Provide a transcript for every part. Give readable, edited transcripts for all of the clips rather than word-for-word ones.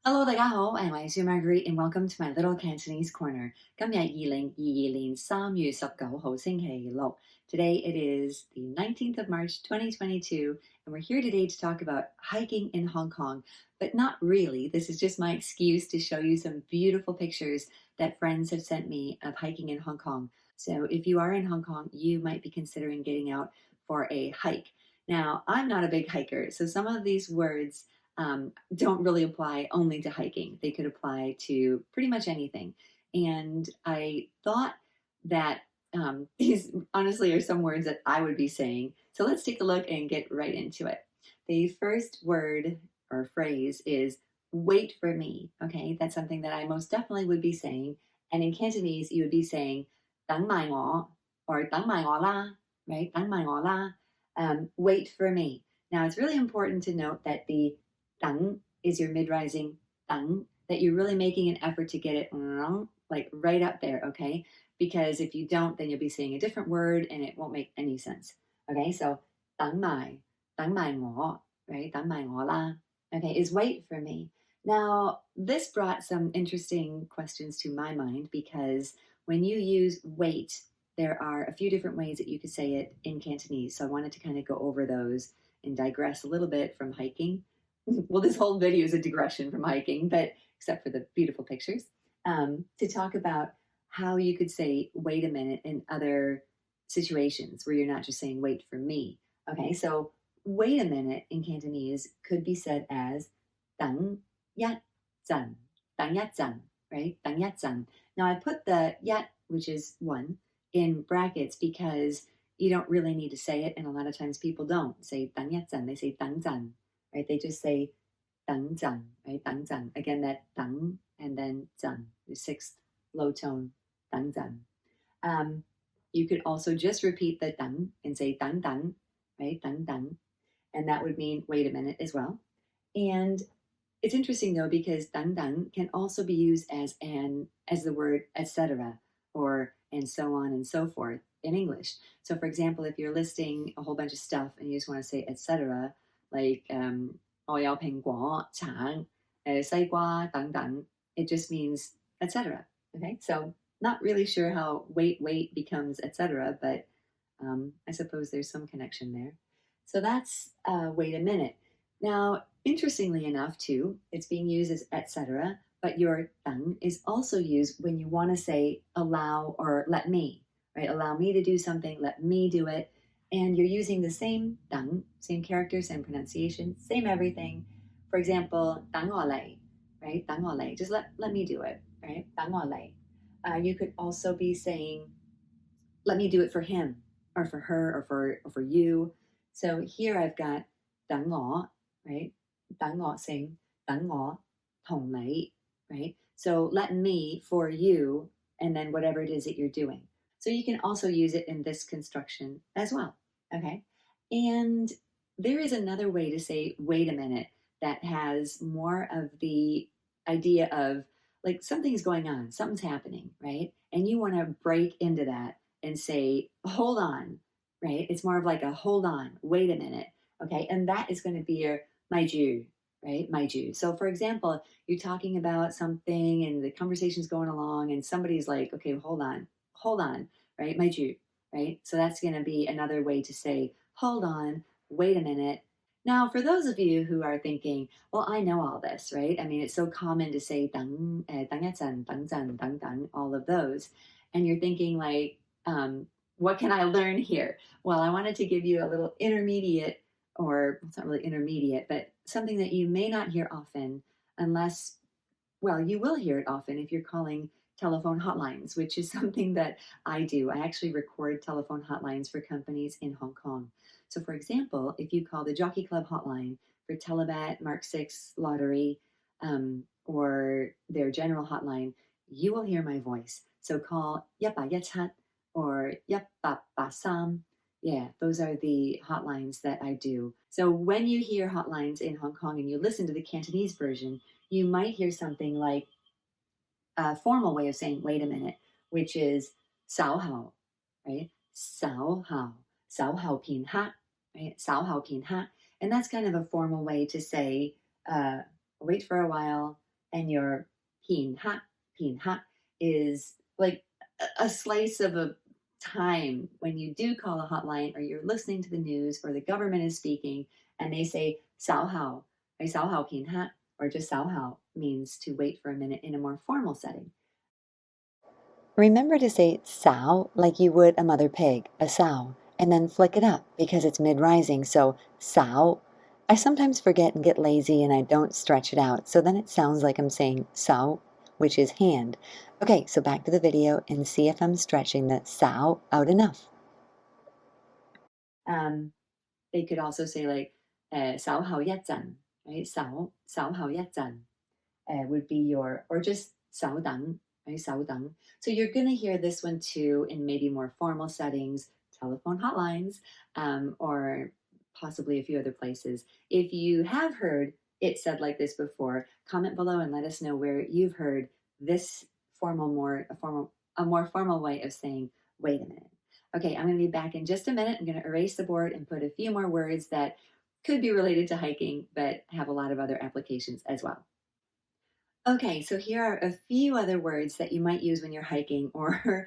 Hello，大家好，我係小 Marguerite and welcome to my little Cantonese corner. 今日2022年3月19號星期六. Today it is the 19th of March 2022 and we're here today to talk about hiking in Hong Kong. But not really. This is just my excuse to show you some beautiful pictures that friends have sent me of hiking in Hong Kong. So if you are in Hong Kong, you might be considering getting out for a hike. Now, I'm not a big hiker, so some of these words don't really apply only to hiking. They could apply to pretty much anything. And I thought that these honestly are some words that I would be saying. So let's take a look and get right into it. The first word or phrase is wait for me. Okay, that's something that I most definitely would be saying. And in Cantonese, you would be saying 等埋我 or 等埋我啦, right? 等埋我啦. Wait for me. Now, it's really important to note that the 等 is your mid-rising 等, that you're really making an effort to get it like right up there, okay? Because if you don't, then you'll be saying a different word and it won't make any sense. Okay, so 等埋我, right? 等埋我啦, okay, is wait for me. Now, this brought some interesting questions to my mind because when you use wait, there are a few different ways that you could say it in Cantonese. So I wanted to kind of go over those and digress a little bit from hiking. Well, this whole video is a digression from hiking, but except for the beautiful pictures, to talk about how you could say, wait a minute in other situations where you're not just saying, wait for me. Okay, so wait a minute in Cantonese could be said as 等一陣, 等一陣, right? 等一陣. Now I put the 一, which is one, in brackets because you don't really need to say it, and a lot of times people don't say 等一陣, they say 等陣. Right? They just say 等陣, right? 等陣. Again, that 等 and then 陣, the sixth low tone, 等陣. You could also just repeat the 等 and say 等等, right? 等等. And that would mean wait a minute as well. And it's interesting though, because 等等 can also be used as the word etc. or and so on and so forth in English. So for example, if you're listing a whole bunch of stuff and you just want to say etc., like 我有蘋果、橙、西瓜等等. It just means etc. Okay, so not really sure how wait becomes etc., but I suppose there's some connection there. So that's wait a minute. Now, interestingly enough, too, it's being used as etc., but your 等 is also used when you want to say allow or let me, right? Allow me to do something, let me do it. And you're using the same 等, same character, same pronunciation, same everything. For example, 等我嚟, right? 等我嚟, just let me do it, right? 等我嚟. You could also be saying, let me do it for him, or for her, or for you. So here I've got 等我, right? 等我 saying 等我同你, right? So let me for you, and then whatever it is that you're doing. So you can also use it in this construction as well. Okay, and there is another way to say wait a minute that has more of the idea of like something's going on, something's happening, right? And you want to break into that and say, hold on, right? It's more of like a hold on, wait a minute, okay? And that is going to be your 咪住, right? 咪住. So for example, you're talking about something and the conversation's going along and somebody's like, okay, hold on, right? 咪住. Right? So that's going to be another way to say, hold on, wait a minute. Now, for those of you who are thinking, well, I know all this, right? I mean, it's so common to say 等一陣, 等陣, 等等, all of those. And you're thinking like, what can I learn here? Well, I wanted to give you a little intermediate, or it's not really intermediate, but something that you may not hear often unless, well, you will hear it often if you're calling telephone hotlines, which is something that I do. I actually record telephone hotlines for companies in Hong Kong. So for example, if you call the Jockey Club hotline for Telebat, Mark 6 lottery, or their general hotline, you will hear my voice. So call 117 or 183. Yeah, those are the hotlines that I do. So when you hear hotlines in Hong Kong and you listen to the Cantonese version, you might hear something like a formal way of saying wait a minute, which is 稍後, right? 稍後, 稍後片刻, right? 稍後片刻. And that's kind of a formal way to say wait for a while, and your pin ha is like a slice of a time when you do call a hotline or you're listening to the news or the government is speaking and they say sao hao, right? Sao hao pin ha, or just sao hao means to wait for a minute in a more formal setting. Remember to say sow like you would a mother pig, a sow, and then flick it up because it's mid-rising, so sow. I sometimes forget and get lazy and I don't stretch it out, so then it sounds like I'm saying sow, which is hand. Okay, so back to the video and see if I'm stretching the sow out enough. They could also say like sow hao yat zan, right? Sow hao yat zan would be your, or just 稍等, right? 稍等. So you're going to hear this one too in maybe more formal settings, telephone hotlines, or possibly a few other places. If you have heard it said like this before, comment below and let us know where you've heard this a more formal way of saying, wait a minute. Okay, I'm going to be back in just a minute. I'm going to erase the board and put a few more words that could be related to hiking, but have a lot of other applications as well. Okay, so here are a few other words that you might use when you're hiking or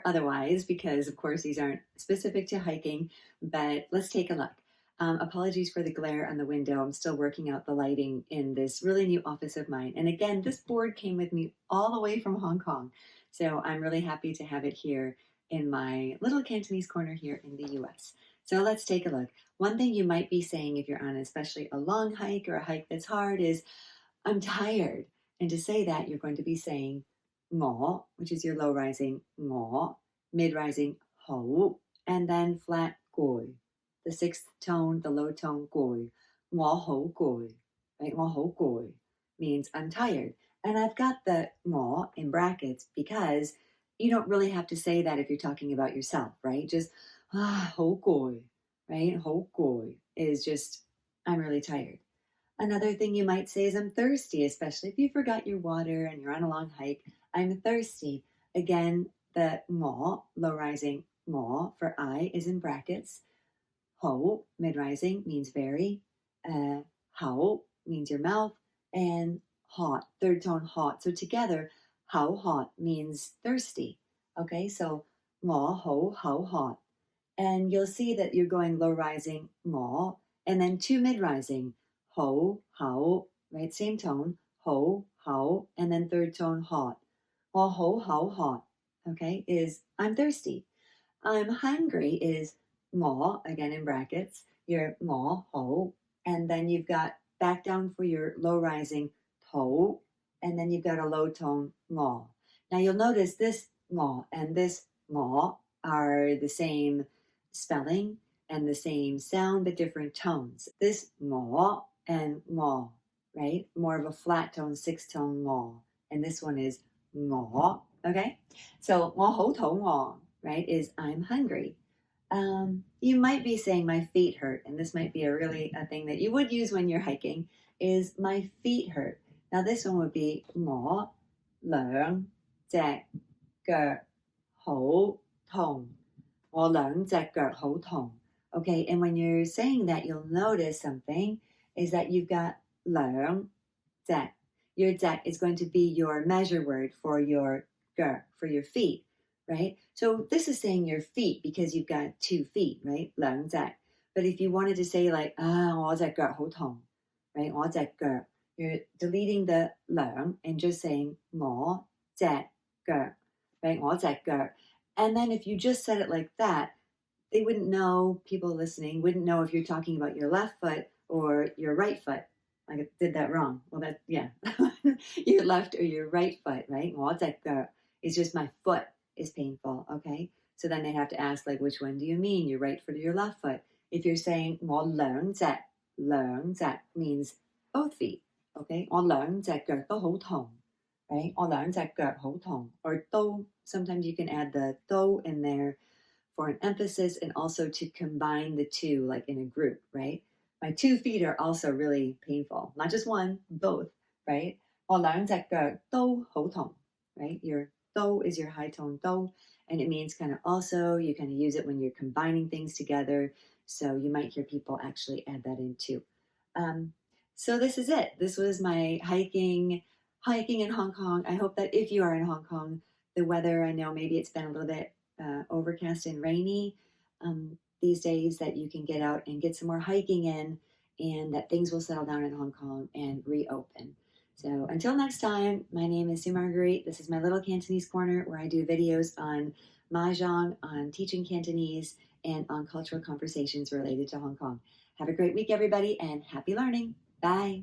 otherwise, because of course these aren't specific to hiking, but let's take a look. Apologies for the glare on the window. I'm still working out the lighting in this really new office of mine. And again, this board came with me all the way from Hong Kong. So I'm really happy to have it here in my little Cantonese corner here in the US. So let's take a look. One thing you might be saying if you're on especially a long hike or a hike that's hard is, I'm tired. And to say that, you're going to be saying 我, which is your low rising 我, mid rising 好, and then flat 攰. The sixth tone, the low tone 攰. 我好攰, right? 我好攰 means I'm tired. And I've got the 我 in brackets because you don't really have to say that if you're talking about yourself, right? Just 好攰, right? 好攰 is just I'm really tired. Another thing you might say is I'm thirsty, especially if you forgot your water and you're on a long hike. I'm thirsty. Again, the 我, low rising 我 for I is in brackets. 好, mid rising means very. 好 means your mouth. And hot, third tone hot. So together, 好 hot means thirsty. Okay, so 我好 hot. And you'll see that you're going low rising 我 and then two mid rising. 好, right? Same tone. 好, and then third tone hot. 我好 hot, okay, is I'm thirsty. I'm hungry is 我, again in brackets, your 我好, and then you've got back down for your low rising 頭, and then you've got a low tone 我. Now you'll notice this 我 and this 我 are the same spelling and the same sound but different tones. This 我 and 我, right? More of a flat tone, sixth tone 我. And this one is 我, okay? So 我好肚餓, right, is I'm hungry. You might be saying my feet hurt, and this might be a thing that you would use when you're hiking, is my feet hurt. Now this one would be 我兩隻腳好痛. 我兩隻腳好痛. Okay, and when you're saying that, you'll notice something is that you've got 兩隻. Your 隻 is going to be your measure word for your 腳, for your feet, right? So this is saying your feet because you've got 2 feet, right? 兩隻. But if you wanted to say like, 我隻腳好痛, right? 我隻腳, you're deleting the 兩 and just saying 我隻腳, right? 我隻腳. And then if you just said it like that, they wouldn't know, people listening wouldn't know if you're talking about your left foot or your right foot. I did that wrong. Well, your left or your right foot, right? 我隻腳 is just my foot is painful, okay? So then they'd have to ask, like, which one do you mean, your right foot or your left foot? If you're saying 我兩隻 means both feet, okay? 我兩隻腳都好痛, right? 我兩隻腳好痛. Or 都, sometimes you can add the 都 in there for an emphasis and also to combine the two, like in a group, right? My 2 feet are also really painful. Not just one, both, right? 我兩隻腳都好痛, right? Your 都 is your high tone 都, and it means kind of also, you kind of use it when you're combining things together. So you might hear people actually add that in too. So this is it. This was my hiking hiking in Hong Kong. I hope that if you are in Hong Kong, the weather, I know maybe it's been a little bit overcast and rainy these days, that you can get out and get some more hiking in, and that things will settle down in Hong Kong and reopen. So until next time, my name is Sue Marguerite. This is my little Cantonese corner where I do videos on Mahjong, on teaching Cantonese, and on cultural conversations related to Hong Kong. Have a great week, everybody, and happy learning. Bye.